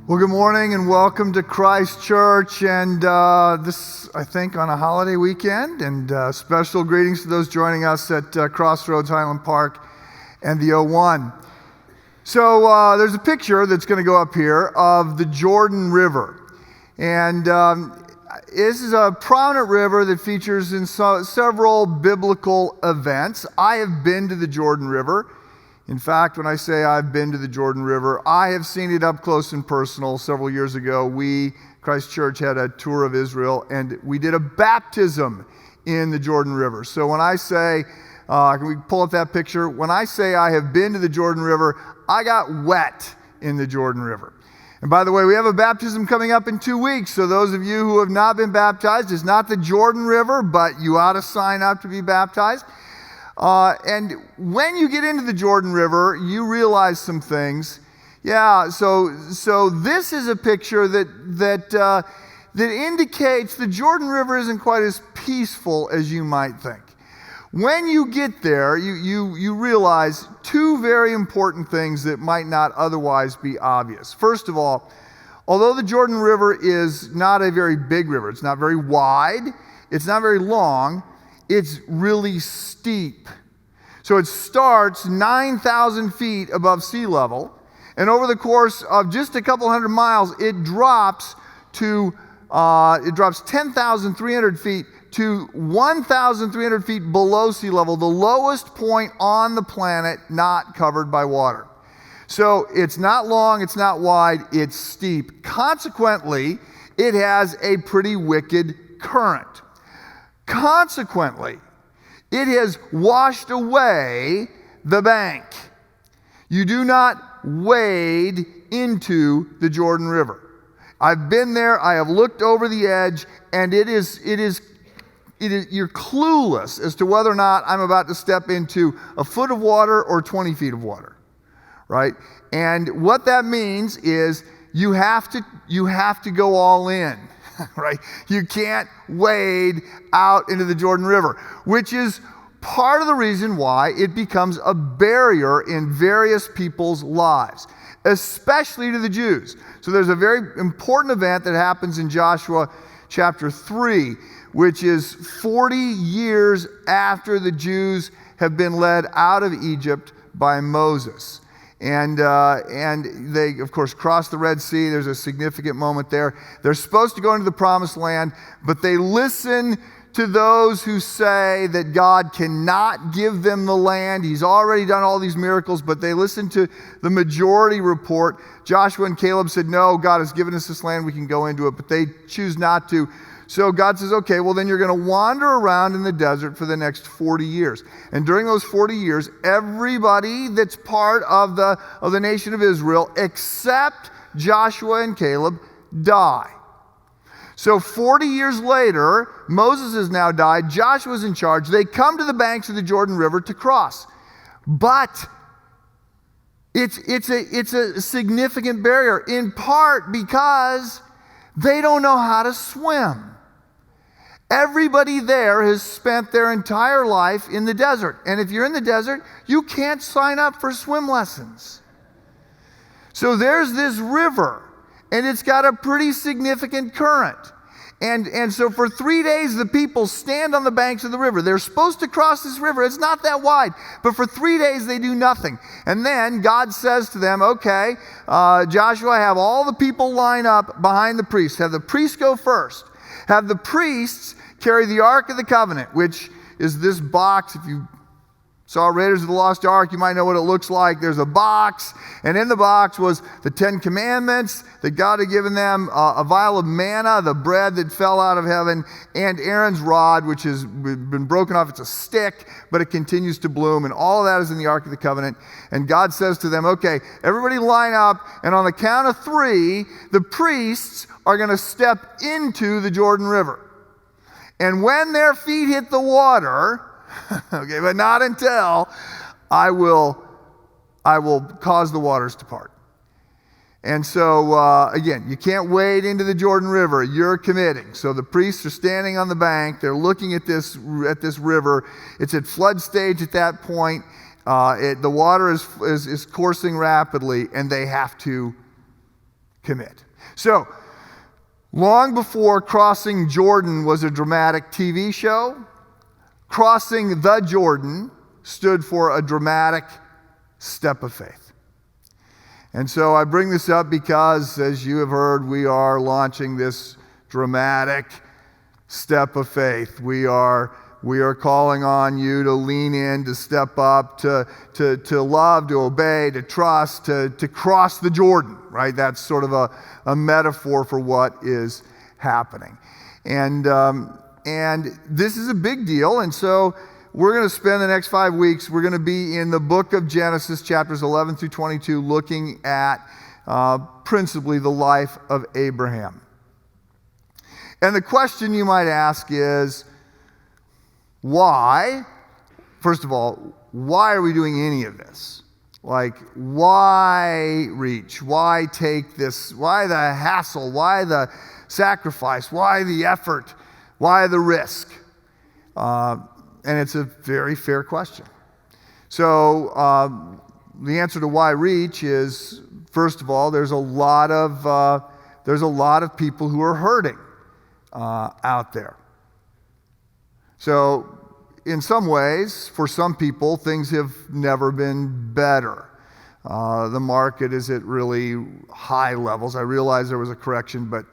Well, good morning and welcome to Christ Church, and this, I think, on a holiday weekend, and special greetings to those joining us at Crossroads Highland Park and the O1. So there's a picture that's going to go up here of the Jordan River, and this is a prominent river that features in several biblical events. I have been to the Jordan River. In fact, when I say I've been to the Jordan River, I have seen it up close and personal. Several years ago, we, Christ Church, had a tour of Israel, and we did a baptism in the Jordan River. So when I say, can we pull up that picture? When I say I have been to the Jordan River, I got wet in the Jordan River. And by the way, we have a baptism coming up in 2 weeks. So those of you who have not been baptized, it's not the Jordan River, but you ought to sign up to be baptized. And when you get into the Jordan River, you realize some things. Yeah, so this is a picture that indicates the Jordan River isn't quite as peaceful as you might think. When you get there, you realize two very important things that might not otherwise be obvious. First of all, although the Jordan River is not a very big river, it's not very wide, it's not very long, it's really steep. So it starts 9,000 feet above sea level, and over the course of just a couple hundred miles, it drops 10,300 feet to 1,300 feet below sea level, the lowest point on the planet not covered by water. So it's not long, it's not wide, it's steep. Consequently, it has a pretty wicked current. Consequently, it has washed away the bank. You do not wade into the Jordan River. I've been there, I have looked over the edge, and it is you're clueless as to whether or not I'm about to step into a foot of water or 20 feet of water, right? And what that means is you have to go all in. Right? You can't wade out into the Jordan River, which is part of the reason why it becomes a barrier in various people's lives, especially to the Jews. So there's a very important event that happens in Joshua chapter 3, which is 40 years after the Jews have been led out of Egypt by Moses. And they, of course, cross the Red Sea. There's a significant moment there. They're supposed to go into the Promised Land, but they listen to those who say that God cannot give them the land. He's already done all these miracles, but they listen to the majority report. Joshua and Caleb said, no, God has given us this land. We can go into it, but they choose not to. So God says, okay, well then you're going to wander around in the desert for the next 40 years. And during those 40 years, everybody that's part of the nation of Israel, except Joshua and Caleb, die. So 40 years later, Moses has now died, Joshua's in charge. They come to the banks of the Jordan River to cross. But it's a significant barrier, in part because they don't know how to swim. Everybody there has spent their entire life in the desert. And if you're in the desert, you can't sign up for swim lessons. So there's this river, and it's got a pretty significant current. And so for 3 days, the people stand on the banks of the river. They're supposed to cross this river. It's not that wide. But for 3 days, they do nothing. And then God says to them, okay, Joshua, have all the people line up behind the priests. Have the priests go first. Have the priests carry the Ark of the Covenant, which is this box. If you saw Raiders of the Lost Ark, you might know what it looks like. There's a box, and in the box was the 10 Commandments that God had given them, a vial of manna, the bread that fell out of heaven, and Aaron's rod, which has been broken off. It's a stick, but it continues to bloom, and all of that is in the Ark of the Covenant. And God says to them, okay, everybody line up, and on the count of 3, the priests are going to step into the Jordan River. And when their feet hit the water, okay, but not until I will cause the waters to part. And so, again, you can't wade into the Jordan River. You're committing. So the priests are standing on the bank. They're looking at this river. It's at flood stage at that point. The water is coursing rapidly, and they have to commit. So, long before crossing Jordan was a dramatic TV show, crossing the Jordan stood for a dramatic step of faith. And so I bring this up because, as you have heard, we are launching this dramatic step of faith. We are calling on you to lean in, to step up, to love, to obey, to trust, to cross the Jordan, right? That's sort of a metaphor for what is happening. And this is a big deal, and so we're going to spend the next 5 weeks, we're going to be in the book of Genesis, chapters 11 through 22, looking at principally the life of Abraham. And the question you might ask is, why? First of all, why are we doing any of this? Like, why reach? Why take this? Why the hassle? Why the sacrifice? Why the effort? Why the risk? And it's a very fair question. So the answer to why reach is, first of all, there's a lot of people who are hurting out there. So in some ways, for some people, things have never been better. The market is at really high levels. I realize there was a correction, but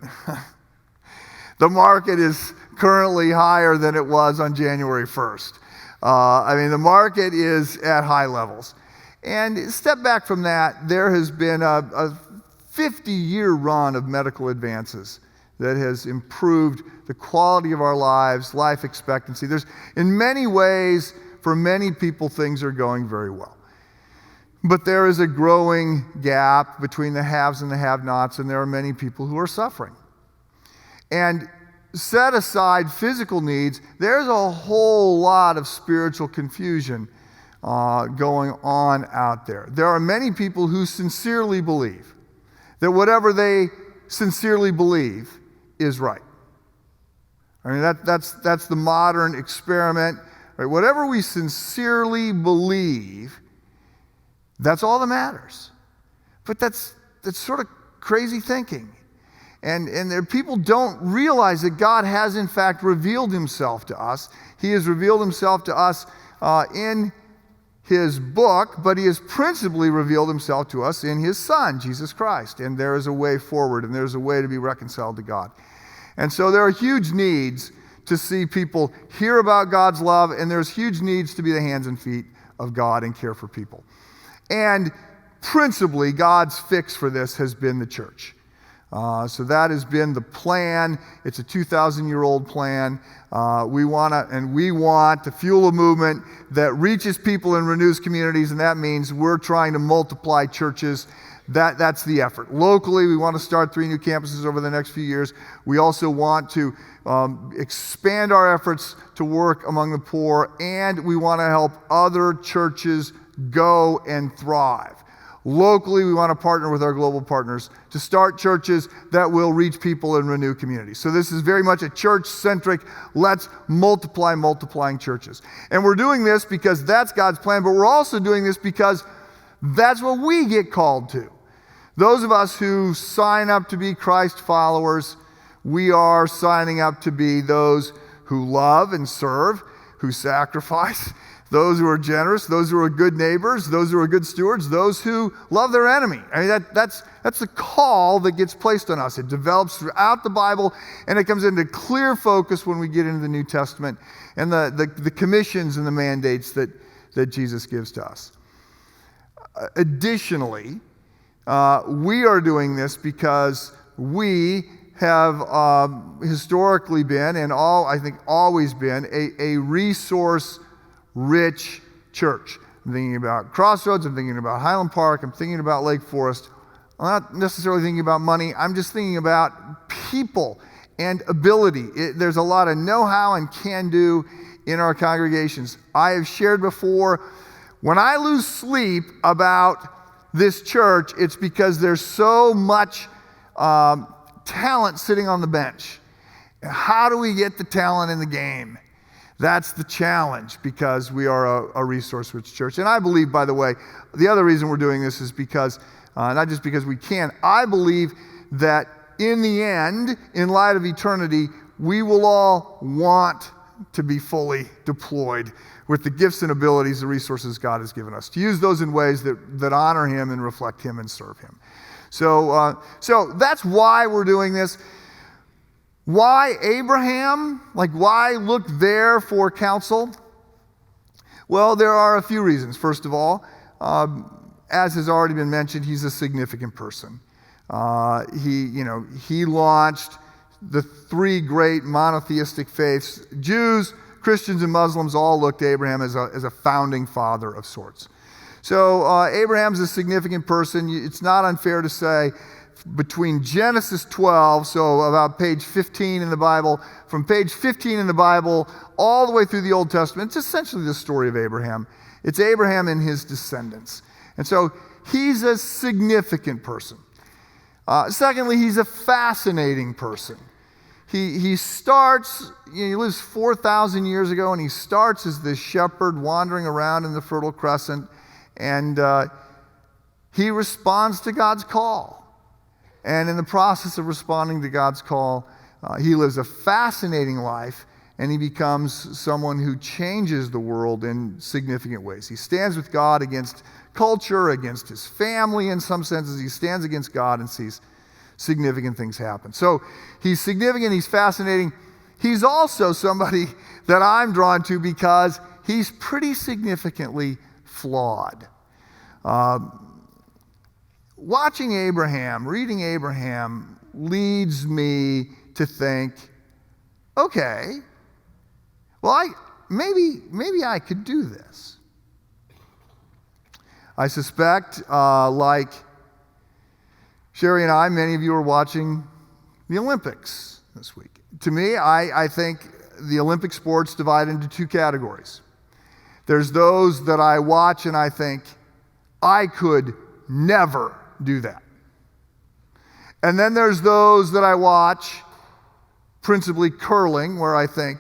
the market is currently higher than it was on January 1st. The market is at high levels. And step back from that, there has been a 50-year run of medical advances that has improved the quality of our lives, life expectancy. In many ways, for many people, things are going very well. But there is a growing gap between the haves and the have-nots, and there are many people who are suffering. And set aside physical needs, there's a whole lot of spiritual confusion going on out there. There are many people who sincerely believe that whatever they sincerely believe is right. That's the modern experiment. Right? Whatever we sincerely believe, that's all that matters. But that's sort of crazy thinking. And people don't realize that God has in fact revealed himself to us. He has revealed himself to us in his book, but he has principally revealed himself to us in his Son, Jesus Christ. And there is a way forward, and there's a way to be reconciled to God. And so there are huge needs to see people hear about God's love, and there's huge needs to be the hands and feet of God and care for people. And principally, God's fix for this has been the church. So that has been the plan. It's a 2,000-year-old plan. We want to fuel a movement that reaches people and renews communities, and that means we're trying to multiply churches. That's the effort. Locally, we want to start 3 new campuses over the next few years. We also want to expand our efforts to work among the poor, and we want to help other churches go and thrive. Locally, we want to partner with our global partners to start churches that will reach people and renew communities. So this is very much a church-centric, let's multiplying churches. And we're doing this because that's God's plan, but we're also doing this because that's what we get called to. Those of us who sign up to be Christ followers, we are signing up to be those who love and serve, who sacrifice, those who are generous, those who are good neighbors, those who are good stewards, those who love their enemy. That's the call that gets placed on us. It develops throughout the Bible, and it comes into clear focus when we get into the New Testament and the commissions and the mandates that Jesus gives to us. Additionally, we are doing this because we have historically been, and always been, a resource-rich church. I'm thinking about Crossroads, I'm thinking about Highland Park, I'm thinking about Lake Forest. I'm not necessarily thinking about money, I'm just thinking about people and ability. There's a lot of know-how and can-do in our congregations. I have shared before, when I lose sleep about this church, it's because there's so much talent sitting on the bench. How do we get the talent in the game? That's the challenge, because we are a resource-rich church. And I believe, by the way, the other reason we're doing this is because, not just because we can, I believe that in the end, in light of eternity, we will all want to be fully deployed with the gifts and abilities, the resources God has given us, to use those in ways that honor Him and reflect Him and serve Him. So that's why we're doing this. Why Abraham? Like, why look there for counsel? Well, there are a few reasons. First of all, as has already been mentioned, he's a significant person. He launched the three great monotheistic faiths. Jews, Christians, and Muslims all looked to Abraham as a founding father of sorts. So Abraham's a significant person. It's not unfair to say between Genesis 12, so about page 15 in the Bible, from page 15 in the Bible all the way through the Old Testament, it's essentially the story of Abraham. It's Abraham and his descendants. And so he's a significant person. Secondly, he's a fascinating person. He starts, he lives 4,000 years ago, and he starts as this shepherd wandering around in the Fertile Crescent, and he responds to God's call. And in the process of responding to God's call, he lives a fascinating life, and he becomes someone who changes the world in significant ways. He stands with God against culture, against his family in some senses. He stands against God and sees significant things happen. So he's significant, he's fascinating. He's also somebody that I'm drawn to because he's pretty significantly flawed. Watching Abraham, reading Abraham, leads me to think, okay, well, maybe I could do this. I suspect, like Sherry and I, many of you are watching the Olympics this week. To me, I think the Olympic sports divide into two categories. There's those that I watch and I think, I could never do that. And then there's those that I watch, principally curling, where I think,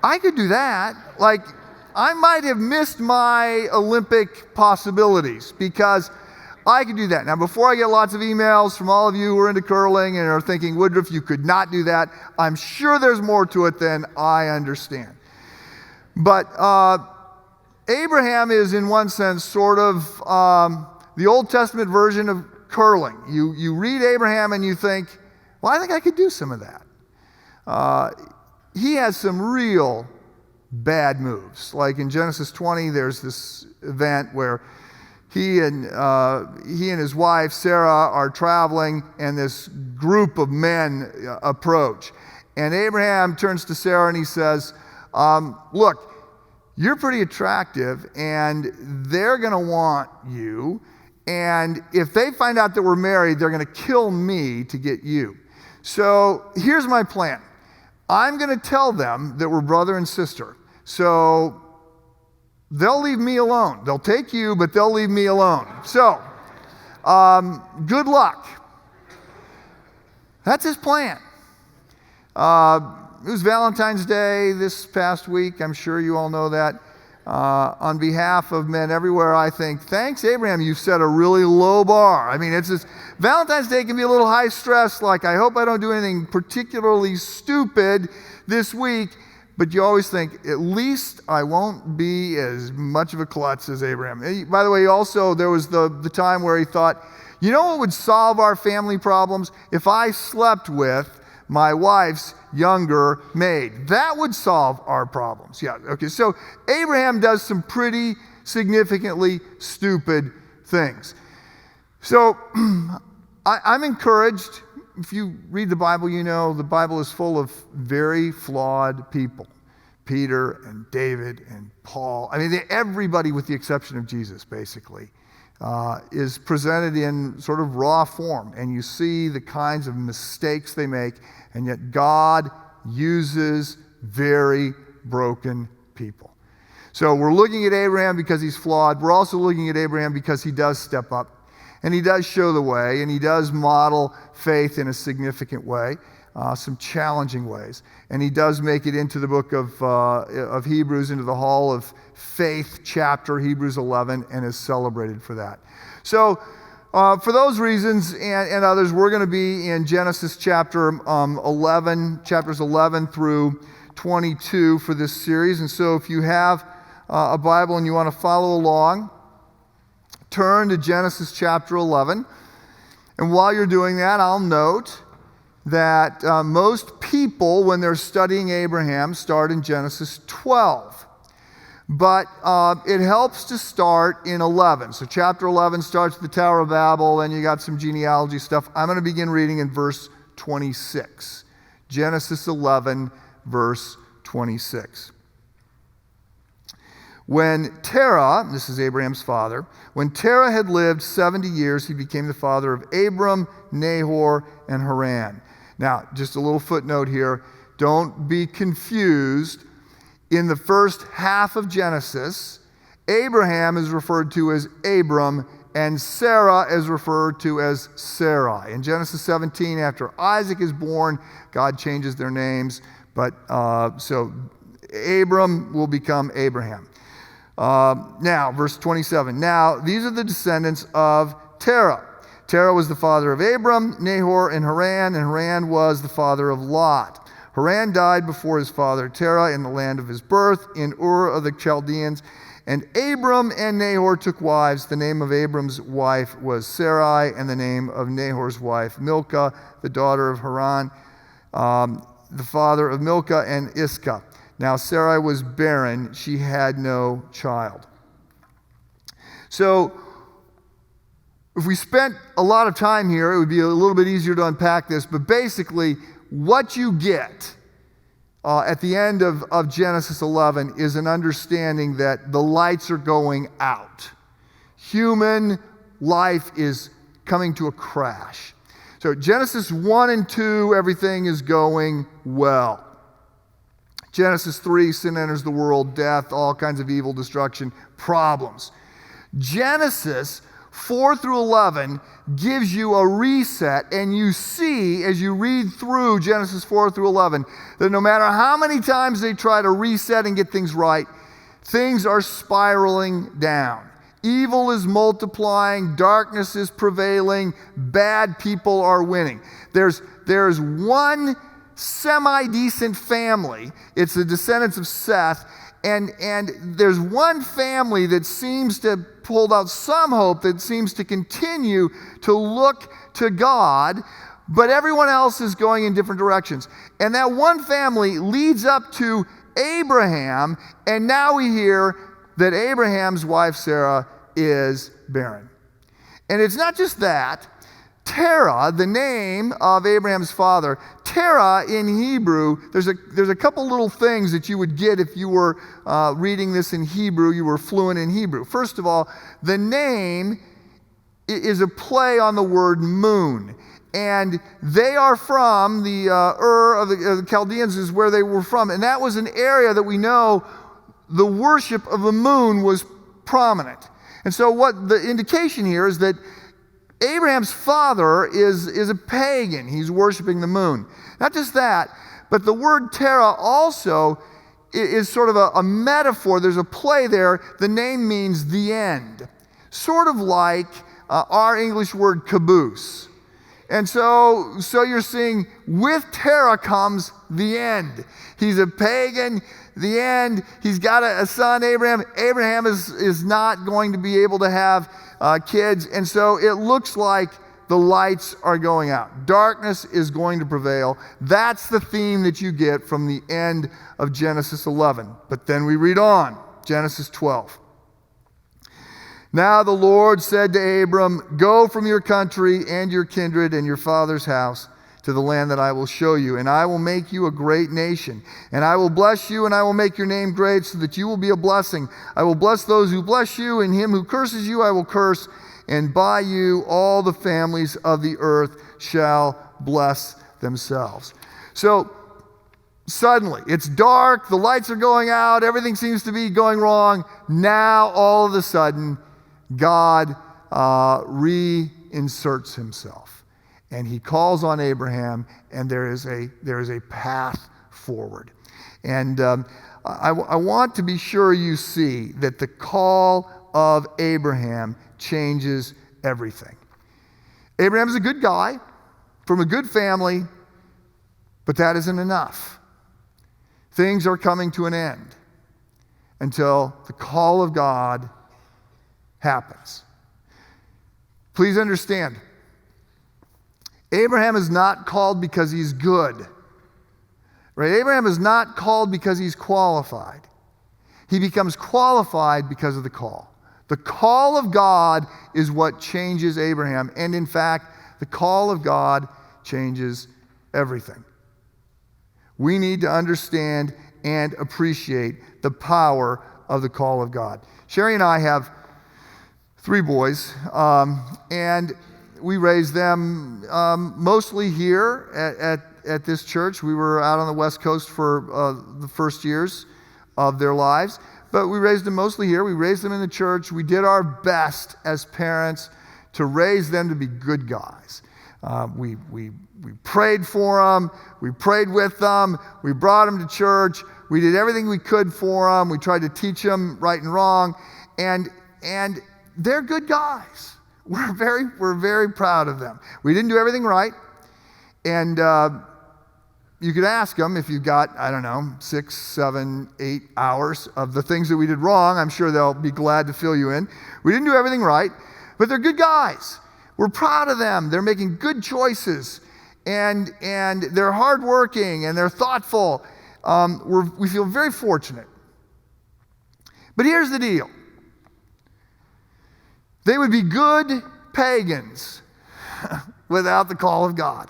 I could do that. Like, I might have missed my Olympic possibilities because I could do that. Now, before I get lots of emails from all of you who are into curling and are thinking, Woodruff, you could not do that, I'm sure there's more to it than I understand. But Abraham is, in one sense, sort of the Old Testament version of curling. You read Abraham and you think, well, I think I could do some of that. He has some real bad moves. Like in Genesis 20, there's this event where he and his wife, Sarah, are traveling, and this group of men approach. And Abraham turns to Sarah and he says, look, you're pretty attractive, and they're going to want you. And if they find out that we're married, they're going to kill me to get you. So here's my plan. I'm going to tell them that we're brother and sister. So they'll leave me alone. They'll take you, but they'll leave me alone. So good luck. That's his plan. It was Valentine's Day this past week. I'm sure you all know that. On behalf of men everywhere, I think, thanks, Abraham, you've set a really low bar. I mean, it's just, Valentine's Day can be a little high stress, like, I hope I don't do anything particularly stupid this week, but you always think, at least I won't be as much of a klutz as Abraham. By the way, also, there was the time where he thought, you know what would solve our family problems? If I slept with my wife's younger maid. That would solve our problems. Yeah, okay, so Abraham does some pretty significantly stupid things. So I'm encouraged. If you read the Bible, you know the Bible is full of very flawed people. Peter and David and Paul. I mean, everybody with the exception of Jesus, basically, is presented in sort of raw form. And you see the kinds of mistakes they make. And yet God uses very broken people. So we're looking at Abraham because he's flawed. We're also looking at Abraham because he does step up. And he does show the way. And he does model faith in a significant way. Some challenging ways. And he does make it into the book of Hebrews, into the Hall of Faith chapter, Hebrews 11, and is celebrated for that. So for those reasons and others, we're going to be in Genesis chapters 11 through 22 for this series. And so if you have a Bible and you want to follow along, turn to Genesis chapter 11. And while you're doing that, I'll note that most people, when they're studying Abraham, start in Genesis 12. But it helps to start in 11. So chapter 11 starts with the Tower of Babel, then you got some genealogy stuff. I'm going to begin reading in verse 26. Genesis 11, verse 26. When Terah, this is Abraham's father, when Terah had lived 70 years, he became the father of Abram, Nahor, and Haran. Now, just a little footnote here. Don't be confused. In the first half of Genesis, Abraham is referred to as Abram, and Sarah is referred to as Sarai. In Genesis 17, after Isaac is born, God changes their names, but so Abram will become Abraham. Now, verse 27. Now, these are the descendants of Terah. Terah was the father of Abram, Nahor, and Haran was the father of Lot. Haran died before his father Terah in the land of his birth, in Ur of the Chaldeans. And Abram and Nahor took wives. The name of Abram's wife was Sarai, and the name of Nahor's wife Milcah, the daughter of Haran, the father of Milcah and Iscah. Now Sarai was barren. She had no child. So, if we spent a lot of time here, it would be a little bit easier to unpack this, but basically, what you get at the end of Genesis 11 is an understanding that the lights are going out. Human life is coming to a crash. So Genesis 1 and 2, everything is going well. Genesis 3, sin enters the world, death, all kinds of evil, destruction, problems. Genesis 4 through 11 gives you a reset, and you see as you read through Genesis 4 through 11 that no matter how many times they try to reset and get things right, things are spiraling down. Evil is multiplying, darkness is prevailing, bad people are winning. There's one semi-decent family. It's the descendants of Seth, and there's one family that seems to hold out some hope, that seems to continue to look to God, but everyone else is going in different directions. And that one family leads up to Abraham, and now we hear that Abraham's wife Sarah is barren. And it's not just that. Terah, the name of Abraham's father, Terah in Hebrew, there's a couple little things that you would get if you were reading this in Hebrew, you were fluent in Hebrew. First of all, the name is a play on the word moon. And they are from the Ur of the Chaldeans is where they were from. And that was an area that we know the worship of the moon was prominent. And so what the indication here is that Abraham's father is a pagan. He's worshiping the moon. Not just that, but the word Terah also is sort of a metaphor. There's a play there. The name means the end. Sort of like our English word caboose. And so you're seeing with Terah comes the end. He's a pagan, the end. He's got a son, Abraham. Abraham is not going to be able to have kids. And so it looks like the lights are going out. Darkness is going to prevail. That's the theme that you get from the end of Genesis 11. But then we read on, Genesis 12. Now the Lord said to Abram, go from your country and your kindred and your father's house to the land that I will show you, and I will make you a great nation. And I will bless you, and I will make your name great, so that you will be a blessing. I will bless those who bless you, and him who curses you I will curse, and by you all the families of the earth shall bless themselves. So suddenly, it's dark, the lights are going out, everything seems to be going wrong. Now, all of a sudden, God reinserts himself. And he calls on Abraham, and there is a path forward. And I want to be sure you see that the call of Abraham changes everything. Abraham is a good guy from a good family, but that isn't enough. Things are coming to an end until the call of God happens. Please understand, Abraham is not called because he's good. Right? Abraham is not called because he's qualified. He becomes qualified because of the call. The call of God is what changes Abraham. And in fact, the call of God changes everything. We need to understand and appreciate the power of the call of God. Sherry and I have 3 boys, and we raised them mostly here at this church. We were out on the West Coast for the first years of their lives, but we raised them mostly here. We raised them in the church. We did our best as parents to raise them to be good guys. We prayed for them. We prayed with them. We brought them to church. We did everything we could for them. We tried to teach them right and wrong, and they're good guys. We're very proud of them. We didn't do everything right, and you could ask them if you've got, 6, 7, 8 hours of the things that we did wrong. I'm sure they'll be glad to fill you in. We didn't do everything right, but they're good guys. We're proud of them. They're making good choices, and they're hardworking, and they're thoughtful. We feel very fortunate. But here's the deal. They would be good pagans without the call of God.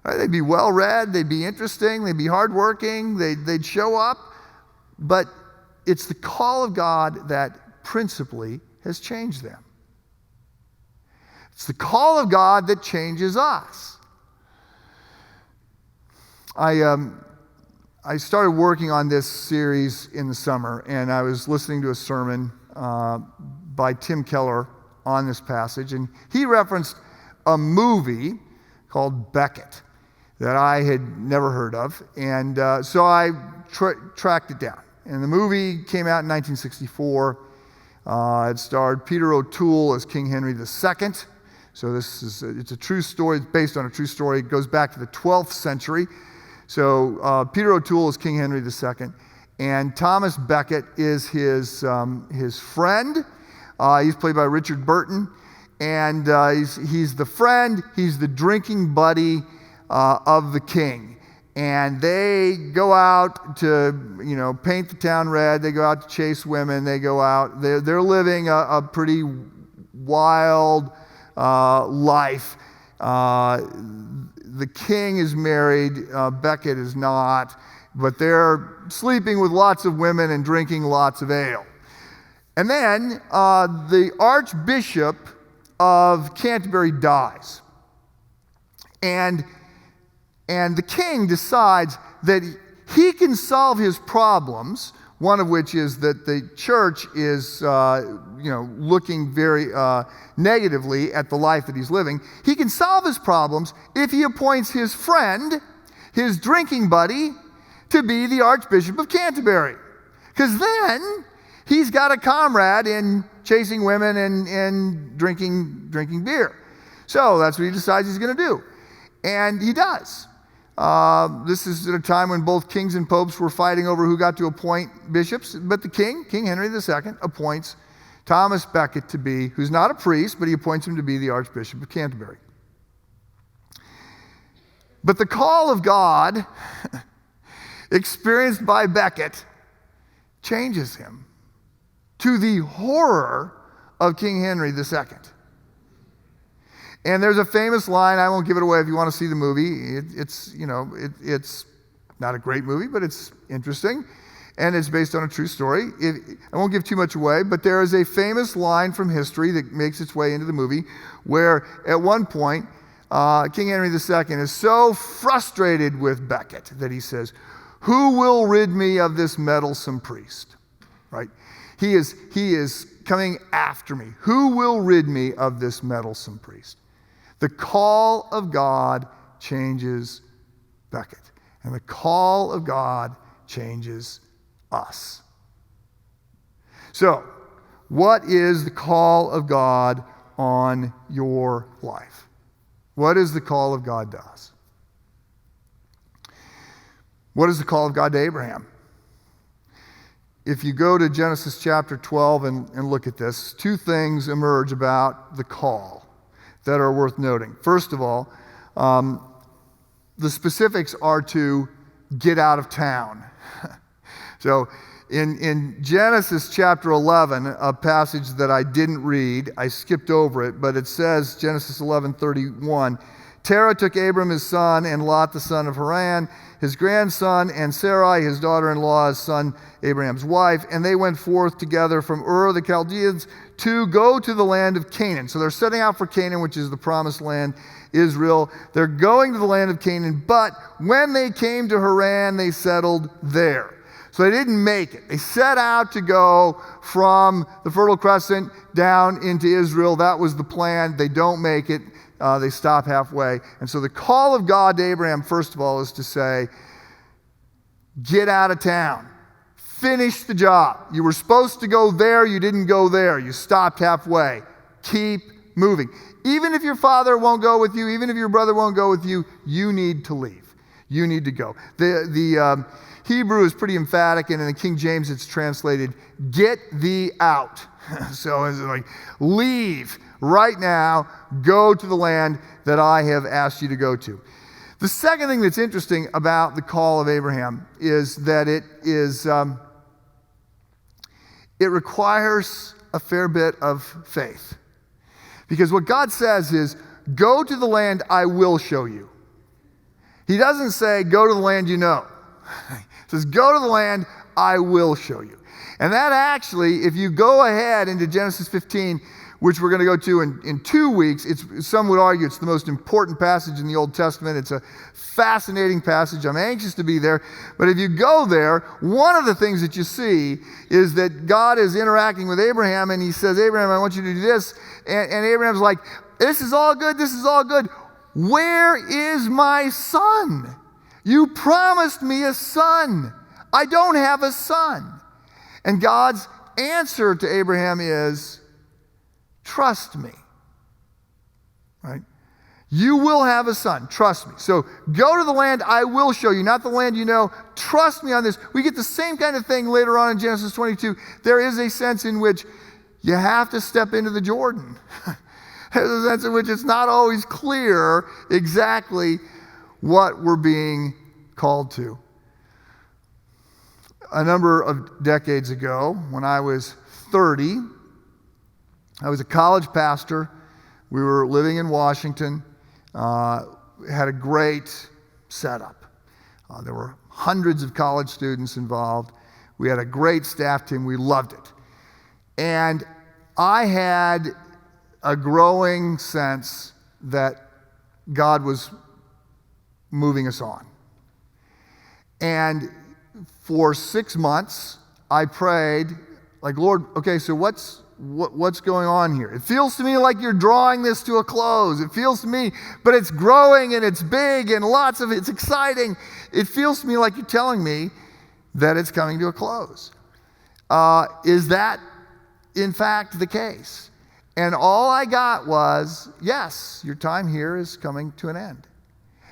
Right? They'd be well-read, they'd be interesting, they'd be hardworking, they'd show up. But it's the call of God that principally has changed them. It's the call of God that changes us. I started working on this series in the summer, and I was listening to a sermon by Tim Keller on this passage, and he referenced a movie called Becket that I had never heard of, and so I tracked it down. And the movie came out in 1964. It starred Peter O'Toole as King Henry II. So it's a true story. It's based on a true story. It goes back to the 12th century. So Peter O'Toole is King Henry II, and Thomas Becket is his friend. He's played by Richard Burton, and he's the friend. He's the drinking buddy of the king. And they go out to paint the town red. They go out to chase women. They go out. They're living a pretty wild life. The king is married, Becket is not, but they're sleeping with lots of women and drinking lots of ale. And then the Archbishop of Canterbury dies. And the king decides that he can solve his problems, one of which is that the church is looking very negatively at the life that he's living. He can solve his problems if he appoints his friend, his drinking buddy, to be the Archbishop of Canterbury. Because then he's got a comrade in chasing women and drinking beer. So that's what he decides he's going to do. And he does. This is at a time when both kings and popes were fighting over who got to appoint bishops. But the King Henry II, appoints Thomas Becket to be, who's not a priest, but he appoints him to be the Archbishop of Canterbury. But the call of God, experienced by Becket, changes him to the horror of King Henry II. And there's a famous line, I won't give it away if you want to see the movie. It's not a great movie, but it's interesting. And it's based on a true story. I won't give too much away, but there is a famous line from history that makes its way into the movie where at one point, King Henry II is so frustrated with Becket that he says, "Who will rid me of this meddlesome priest?" Right? He is coming after me. Who will rid me of this meddlesome priest? The call of God changes Becket. And the call of God changes us. So, what is the call of God on your life? What is the call of God to us? What is the call of God to Abraham? If you go to Genesis chapter 12 and look at this, two things emerge about the call that are worth noting. First of all, the specifics are to get out of town. So in Genesis chapter 11, a passage that I didn't read, I skipped over it, but it says, Genesis 11:31, Terah took Abram his son and Lot the son of Haran, his grandson, and Sarai his daughter-in-law, his son Abraham's wife, and they went forth together from Ur of the Chaldeans to go to the land of Canaan. So they're setting out for Canaan, which is the promised land, Israel. They're going to the land of Canaan, but when they came to Haran, they settled there. So they didn't make it. They set out to go from the Fertile Crescent down into Israel. That was the plan. They don't make it. They stop halfway. And so the call of God to Abraham, first of all, is to say, get out of town. Finish the job. You were supposed to go there. You didn't go there. You stopped halfway. Keep moving. Even if your father won't go with you, even if your brother won't go with you, you need to leave. You need to go. The Hebrew is pretty emphatic, and in the King James it's translated, get thee out. So it's like, leave right now, go to the land that I have asked you to go to. The second thing that's interesting about the call of Abraham is that it requires a fair bit of faith. Because what God says is, go to the land I will show you. He doesn't say, go to the land you know. He says, go to the land I will show you. And that actually, if you go ahead into Genesis 15, which we're going to go to in 2 weeks, some would argue it's the most important passage in the Old Testament. It's a fascinating passage. I'm anxious to be there. But if you go there, one of the things that you see is that God is interacting with Abraham, and he says, Abraham, I want you to do this. And Abraham's like, this is all good. This is all good. Where is my son? You promised me a son. I don't have a son. And God's answer to Abraham is, trust me. Right? You will have a son. Trust me. So go to the land I will show you, not the land you know. Trust me on this. We get the same kind of thing later on in Genesis 22. There is a sense in which you have to step into the Jordan. There's a sense in which it's not always clear exactly what we're being called to. A number of decades ago, when I was 30, I was a college pastor. We were living in Washington. Had a great setup. There were hundreds of college students involved. We had a great staff team. We loved it. And I had a growing sense that God was moving us on. And for 6 months, I prayed, like, Lord, okay, so what's going on here? It feels to me like you're drawing this to a close. It feels to me, but it's growing and it's big and it's exciting. It feels to me like you're telling me that it's coming to a close. Is that, in fact, the case? And all I got was, yes, your time here is coming to an end.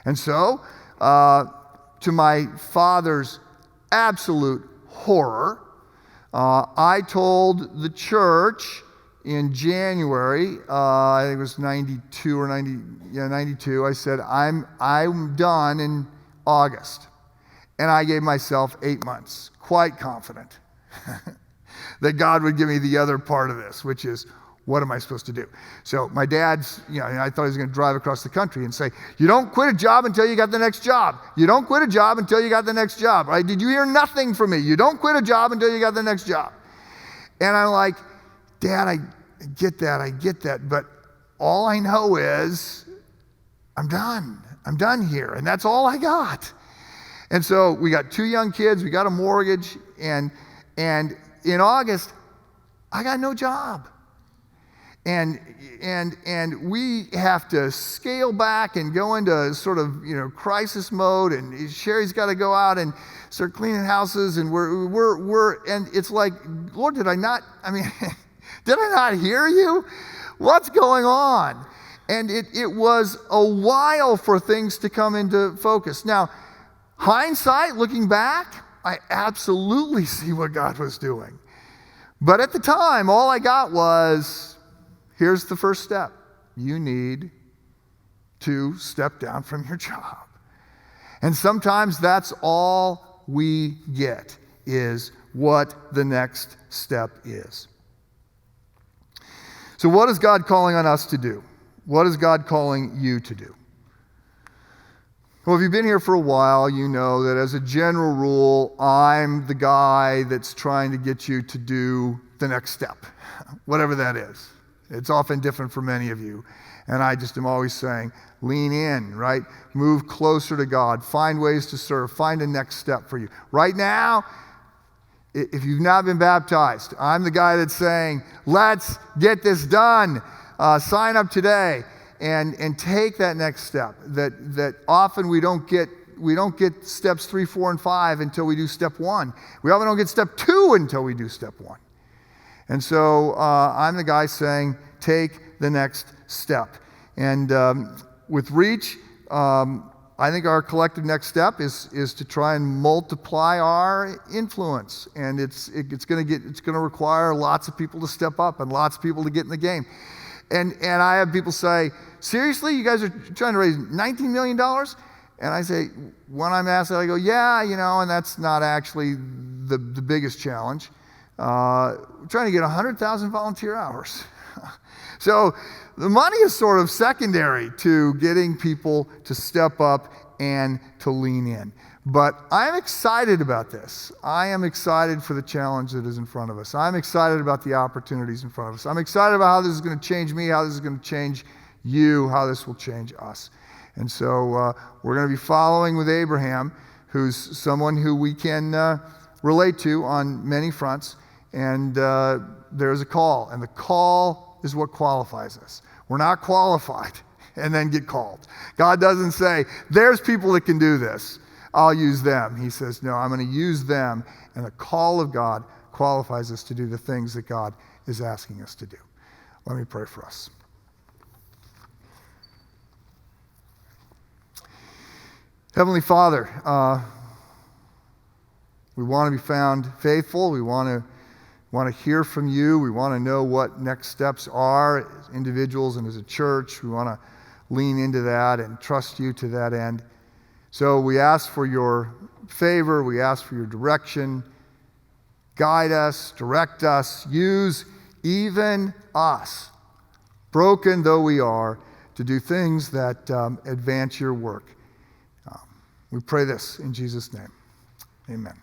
And so, to my father's absolute horror, I told the church in January, I think it was 92. I said, I'm done in August. And I gave myself 8 months, quite confident that God would give me the other part of this, which is, what am I supposed to do? So my dad's, I thought he was going to drive across the country and say, you don't quit a job until you got the next job. You don't quit a job until you got the next job. Right? Did you hear nothing from me? You don't quit a job until you got the next job. And I'm like, Dad, I get that. But all I know is I'm done. I'm done here. And that's all I got. And so we got 2 young kids. We got a mortgage. And in August, I got no job. And we have to scale back and go into sort of crisis mode. And Sherry's got to go out and start cleaning houses. And we're and it's like, Lord, did I not hear you? What's going on? And it was a while for things to come into focus. Now, hindsight, looking back, I absolutely see what God was doing. But at the time, all I got was, here's the first step. You need to step down from your job. And sometimes that's all we get, is what the next step is. So what is God calling on us to do? What is God calling you to do? Well, if you've been here for a while, you know that as a general rule, I'm the guy that's trying to get you to do the next step, whatever that is. It's often different for many of you. And I just am always saying, lean in, right? Move closer to God. Find ways to serve. Find a next step for you. Right now, if you've not been baptized, I'm the guy that's saying, let's get this done. Sign up today and take that next step. That often we don't get steps 3, 4, and 5 until we do step 1. We often don't get step 2 until we do step 1. And so I'm the guy saying, take the next step. And with Reach, I think our collective next step is to try and multiply our influence. And it's going to require lots of people to step up and lots of people to get in the game. And I have people say, seriously, you guys are trying to raise $19 million? And I say, when I'm asked that, I go, yeah, and that's not actually the biggest challenge. We're trying to get 100,000 volunteer hours. So the money is sort of secondary to getting people to step up and to lean in. But I'm excited about this. I am excited for the challenge that is in front of us. I'm excited about the opportunities in front of us. I'm excited about how this is going to change me, how this is going to change you, how this will change us. And so we're going to be following with Abraham, who's someone who we can relate to on many fronts. And there's a call, and the call is what qualifies us. We're not qualified and then get called. God doesn't say, there's people that can do this. I'll use them. He says, no, I'm going to use them. And the call of God qualifies us to do the things that God is asking us to do. Let me pray for us. Heavenly Father, we want to be found faithful. We want to hear from you. We want to know what next steps are as individuals and as a church. We want to lean into that and trust you to that end. So we ask for your favor. We ask for your direction. Guide us, direct us, use even us, broken though we are, to do things that advance your work. We pray this in Jesus' name. Amen.